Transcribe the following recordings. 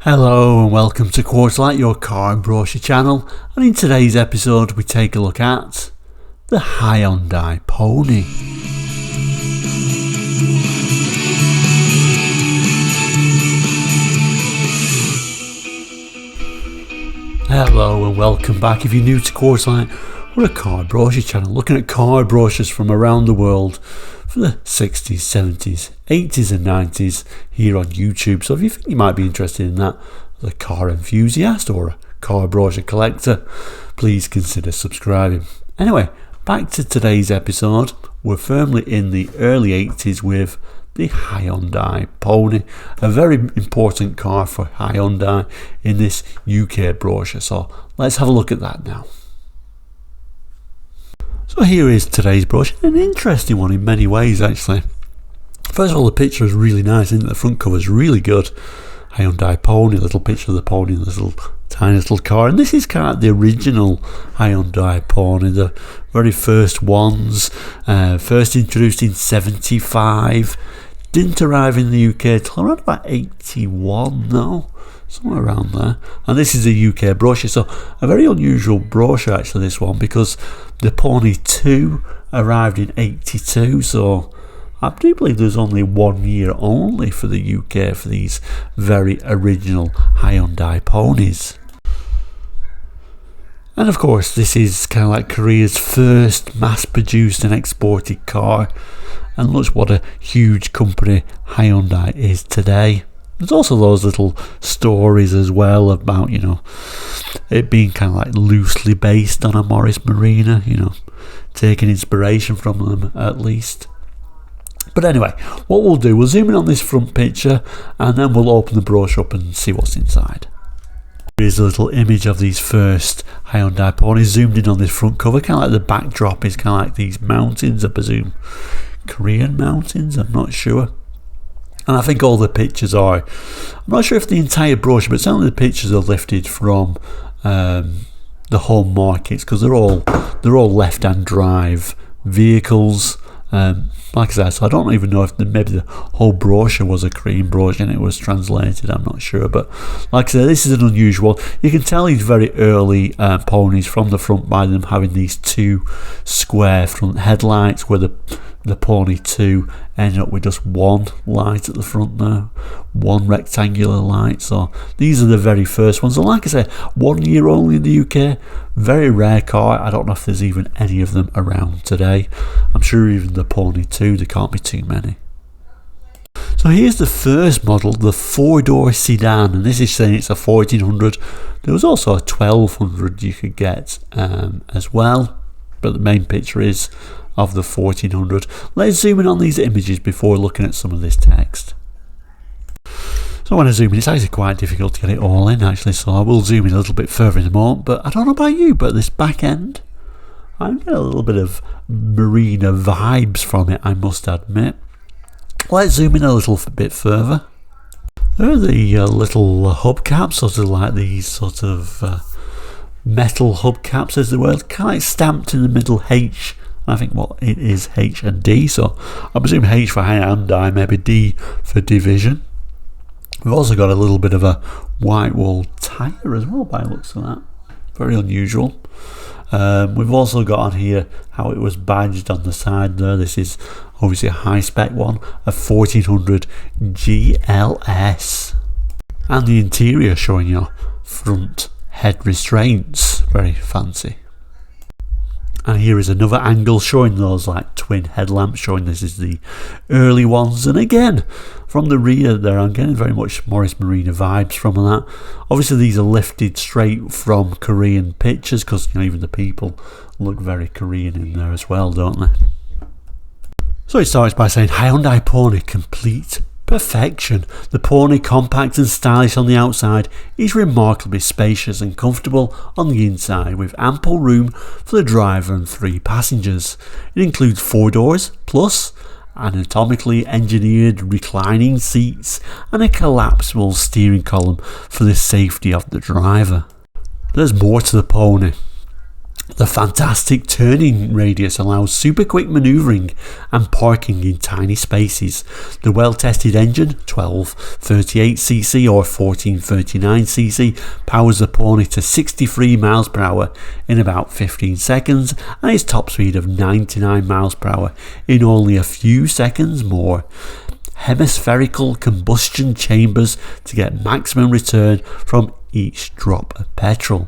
Hello and welcome to Quartzlight, your car and brochure channel, and in today's episode we take a look at the Hyundai Pony. Hello and welcome back. If you're new to Quartzlight, we're a car brochure channel looking at car brochures from around the world for the 60s, 70s, 80s and 90s here on YouTube. So if you think you might be interested in that as a car enthusiast or a car brochure collector, please consider subscribing. Anyway, back to today's episode. We're firmly in the early 80s with the Hyundai Pony, a very important car for Hyundai in this UK brochure. So let's have a look at that now. So here is today's brochure, an interesting one in many ways actually. First of all, the picture is really nice, isn't it? The front cover is really good. Hyundai Pony, a little picture of the pony in this little tiny little car, and this is kind of the original Hyundai Pony, the very first ones, first introduced in 75, didn't arrive in the UK till around about 81 now, somewhere around there. And this is a UK brochure, so a very unusual brochure actually, this one, because the Pony 2 arrived in 82, so I do believe there's only 1 year only for the UK for these very original Hyundai Ponies. And of course this is kind of like Korea's first mass-produced and exported car, and look what a huge company Hyundai is today. There's also those little stories as well about, it being kind of like loosely based on a Morris Marina, taking inspiration from them at least. But anyway, what we'll do, we'll zoom in on this front picture and then we'll open the brochure up and see what's inside. Here's a little image of these first Hyundai Ponies zoomed in on this front cover. Kind of like the backdrop is kind of like these mountains, I presume. Korean mountains, I'm not sure. And I think all the pictures are, I'm not sure if the entire brochure, but certainly the pictures are lifted from the home markets, because they're all left-hand drive vehicles. Like I said, so I don't even know if maybe the whole brochure was a Korean brochure and it was translated, I'm not sure. But like I said, this is an unusual. You can tell these very early ponies from the front by them having these two square front headlights, where the Pony 2 ended up with just one light at the front there, one rectangular light. So these are the very first ones, and like I said, 1 year only in the UK, very rare car. I don't know if there's even any of them around today. I'm sure even the Pony 2, there can't be too many. So here's the first model, the 4-door sedan, and this is saying it's a 1400. There was also a 1200 you could get as well, but the main picture is of the 1400. Let's zoom in on these images before looking at some of this text. So when I zoom in, it's actually quite difficult to get it all in actually, so I will zoom in a little bit further in a moment. But I don't know about you, but this back end, I'm getting a little bit of marina vibes from it, I must admit. Let's zoom in a little bit further. There are the little hubcaps, sort of like these sort of metal hubcaps as they were, kind of like stamped in the middle H. I think it is H and D, so I presume H for Hyundai, maybe D for Division. We've also got a little bit of a white wall tyre as well by the looks of that. Very unusual. We've also got on here how it was badged on the side there. This is obviously a high spec one, a 1400 GLS. And the interior showing your front head restraints, very fancy. And here is another angle showing those like twin headlamps, showing this is the early ones. And again, from the rear there, I'm getting very much Morris Marina vibes from that. Obviously these are lifted straight from Korean pictures, because even the people look very Korean in there as well, don't they? So it starts by saying Hyundai Pony, complete perfection. The Pony, compact and stylish on the outside, is remarkably spacious and comfortable on the inside, with ample room for the driver and 3 passengers. It includes 4 doors plus anatomically engineered reclining seats and a collapsible steering column for the safety of the driver. There's more to the Pony. The fantastic turning radius allows super quick manoeuvring and parking in tiny spaces. The well-tested engine, 1238cc or 1439cc, powers the Pony to 63 miles per hour in about 15 seconds and its top speed of 99 miles per hour in only a few seconds more. Hemispherical combustion chambers to get maximum return from each drop of petrol.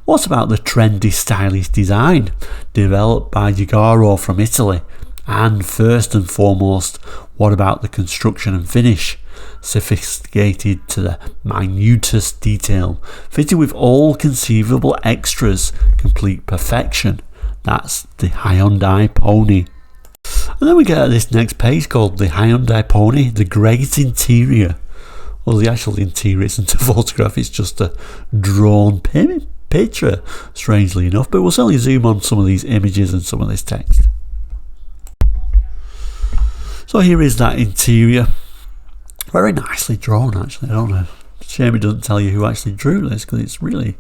What about the trendy, stylish design developed by Giugiaro from Italy? And first and foremost, what about the construction and finish? Sophisticated to the minutest detail, fitted with all conceivable extras, complete perfection. That's the Hyundai Pony. And then we get this next page called the Hyundai Pony, the great interior. Well, the actual interior isn't a photograph, it's just a drawn picture, strangely enough, but we'll certainly zoom on some of these images and some of this text. So here is that interior, very nicely drawn actually. I don't know, shame it doesn't tell you who actually drew this, because it's really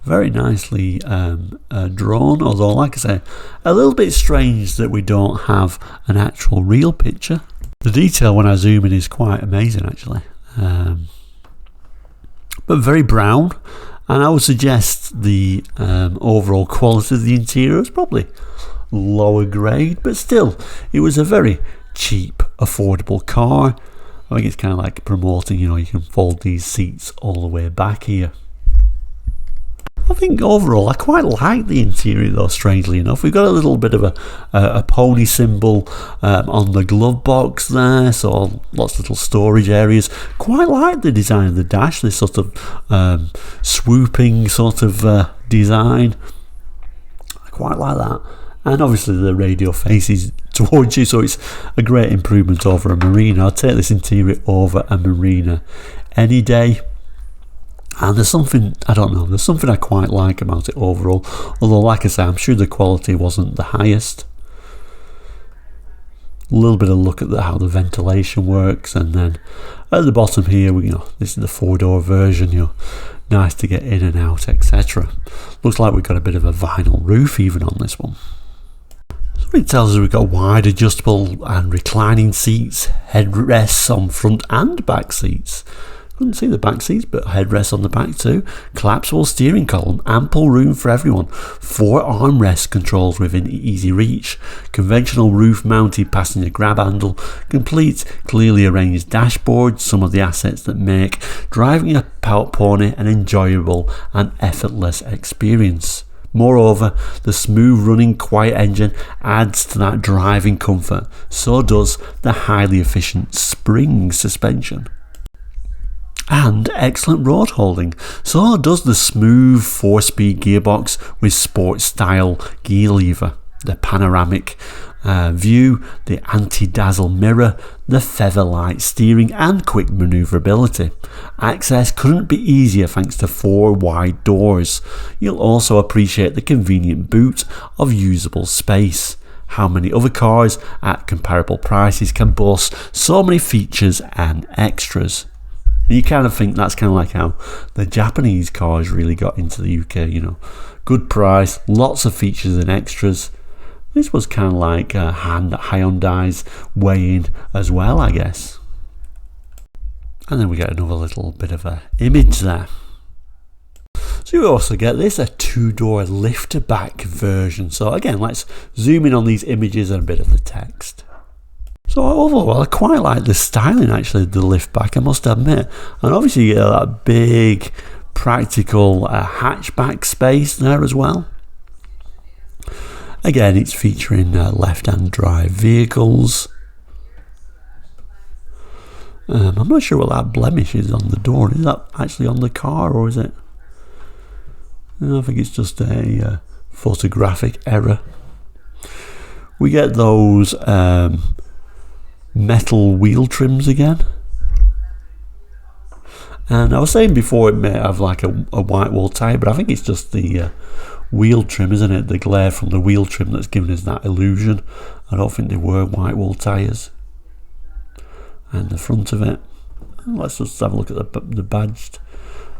very nicely drawn, although like I say, a little bit strange that we don't have an actual real picture. The detail when I zoom in is quite amazing actually, but very brown. And I would suggest the overall quality of the interior is probably lower grade, but still, it was a very cheap, affordable car. I think it's kind of like promoting, you can fold these seats all the way back here. I think overall I quite like the interior though, strangely enough. We've got a little bit of a pony symbol on the glove box there, so lots of little storage areas. Quite like the design of the dash, this sort of swooping sort of design. I quite like that. And obviously the radio faces towards you, so it's a great improvement over a Marina. I'll take this interior over a Marina any day. And there's something I quite like about it overall, although like I say, I'm sure the quality wasn't the highest. A little bit of a look at how the ventilation works, and then at the bottom here, this is the 4-door version, nice to get in and out, etc. Looks like we've got a bit of a vinyl roof even on this one. So it tells us we've got wide adjustable and reclining seats, headrests on front and back seats. Couldn't see the back seats, but headrests on the back too. Collapsible steering column, ample room for everyone. 4 armrest controls within easy reach. Conventional roof-mounted passenger grab handle. Complete, clearly arranged dashboard. Some of the assets that make driving a Pony an enjoyable and effortless experience. Moreover, the smooth-running, quiet engine adds to that driving comfort. So does the highly efficient spring suspension. And excellent road holding. So does the smooth 4-speed gearbox with sports style gear lever, the panoramic view, the anti-dazzle mirror, the feather light steering and quick manoeuvrability. Access couldn't be easier thanks to 4 wide doors. You'll also appreciate the convenient boot of usable space. How many other cars at comparable prices can boast so many features and extras? You kind of think that's kind of like how the Japanese cars really got into the UK, good price, lots of features and extras. This was kind of like Hyundai's way in as well, I guess. And then we get another little bit of an image there. So you also get this, a 2-door lift back version. So again, let's zoom in on these images and a bit of the text. So overall, I quite like the styling actually of the lift back, I must admit. And obviously you get that big practical hatchback space there as well. Again, it's featuring left-hand drive vehicles. I'm not sure what that blemish is on the door. Is that actually on the car, or is it? I think it's just a photographic error. We get those metal wheel trims again, and I was saying before it may have like a white wall tyre, but I think it's just the wheel trim, isn't it? The glare from the wheel trim that's given us that illusion. I don't think they were white wall tyres. And the front of it, let's just have a look at the badged.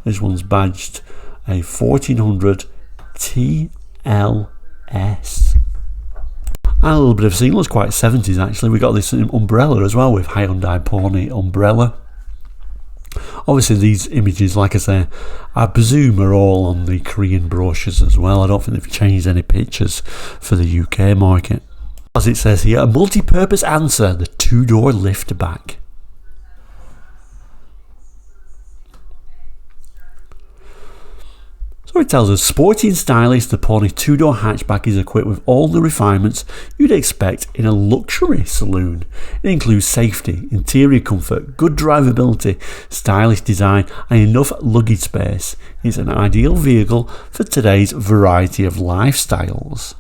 This one's badged a 1400 T LS. And a little bit of scene, looks quite 70s actually. We got this umbrella as well with Hyundai Pony umbrella. Obviously these images, like I say, I presume are all on the Korean brochures as well. I don't think they've changed any pictures for the UK market. As it says here, a multi-purpose answer, the two-door liftback. So it tells us, sporty and stylish, the Pony two-door hatchback is equipped with all the refinements you'd expect in a luxury saloon. It includes safety, interior comfort, good drivability, stylish design and enough luggage space. It's an ideal vehicle for today's variety of lifestyles.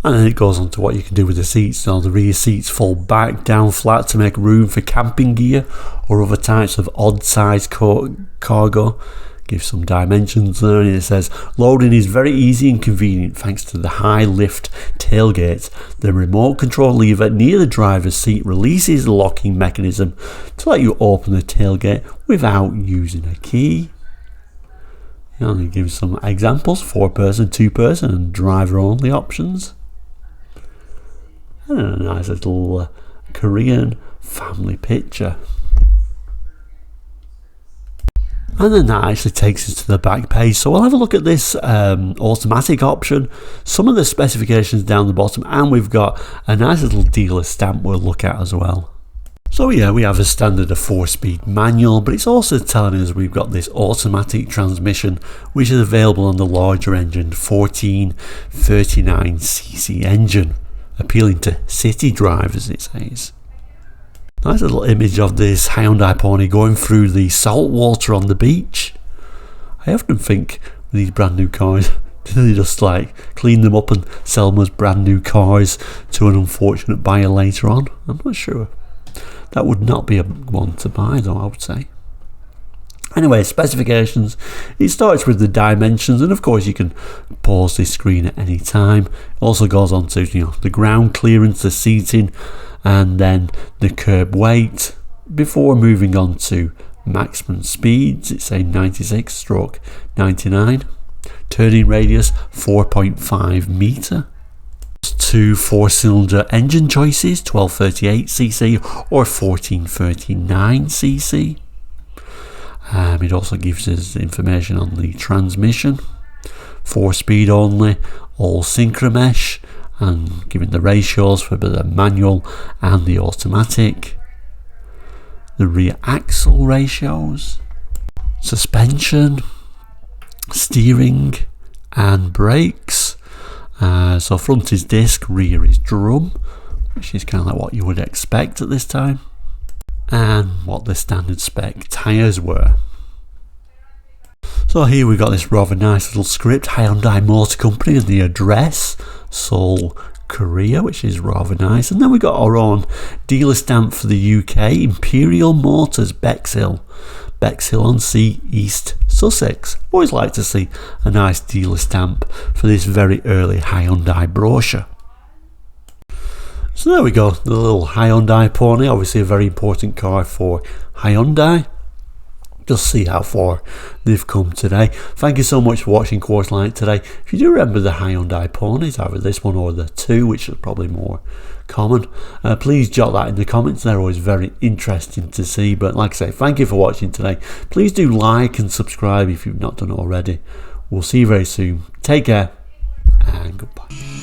And then it goes on to what you can do with the seats. So the rear seats fold back down flat to make room for camping gear or other types of odd size cargo. Gives some dimensions there, and it says loading is very easy and convenient thanks to the high lift tailgate. The remote control lever near the driver's seat releases the locking mechanism to let you open the tailgate without using a key. And it gives some examples: 4-person, 2-person and driver only options. And a nice little Korean family picture. And then that actually takes us to the back page. So we'll have a look at this automatic option, some of the specifications down the bottom, and we've got a nice little dealer stamp we'll look at as well. So yeah, we have a standard 4-speed manual, but it's also telling us we've got this automatic transmission, which is available on the larger engine 1439cc engine, appealing to city drivers, it says. Nice little image of this Hyundai Pony going through the salt water on the beach. I often think with these brand new cars, do they just like clean them up and sell them as brand new cars to an unfortunate buyer later on? I'm not sure. That would not be a one to buy though, I would say. Anyway, specifications. It starts with the dimensions, and of course you can pause this screen at any time. It also goes on to the ground clearance, the seating, and then the curb weight before moving on to maximum speeds. It's a 96/99, turning radius 4.5 meter. 2 4-cylinder engine choices, 1238cc or 1439cc. It also gives us information on the transmission, 4-speed only, all synchromesh, and giving the ratios for the manual and the automatic, the rear axle ratios, suspension, steering and brakes. So front is disc, rear is drum, which is kind of like what you would expect at this time, and what the standard spec tyres were. So here we've got this rather nice little script, Hyundai Motor Company, and the address, Seoul, Korea, which is rather nice. And then we got our own dealer stamp for the UK, Imperial Motors, Bexhill on Sea, East Sussex. Always like to see a nice dealer stamp for this very early Hyundai brochure. So there we go, the little Hyundai Pony, obviously a very important car for Hyundai. Just see how far they've come today. Thank you so much for watching Quarterlight today. If you do remember the Hyundai Ponies, either this one or the two, which is probably more common, please jot that in the comments. They're always very interesting to see. But like I say, thank you for watching today. Please do like and subscribe if you've not done it already. We'll see you very soon. Take care and goodbye.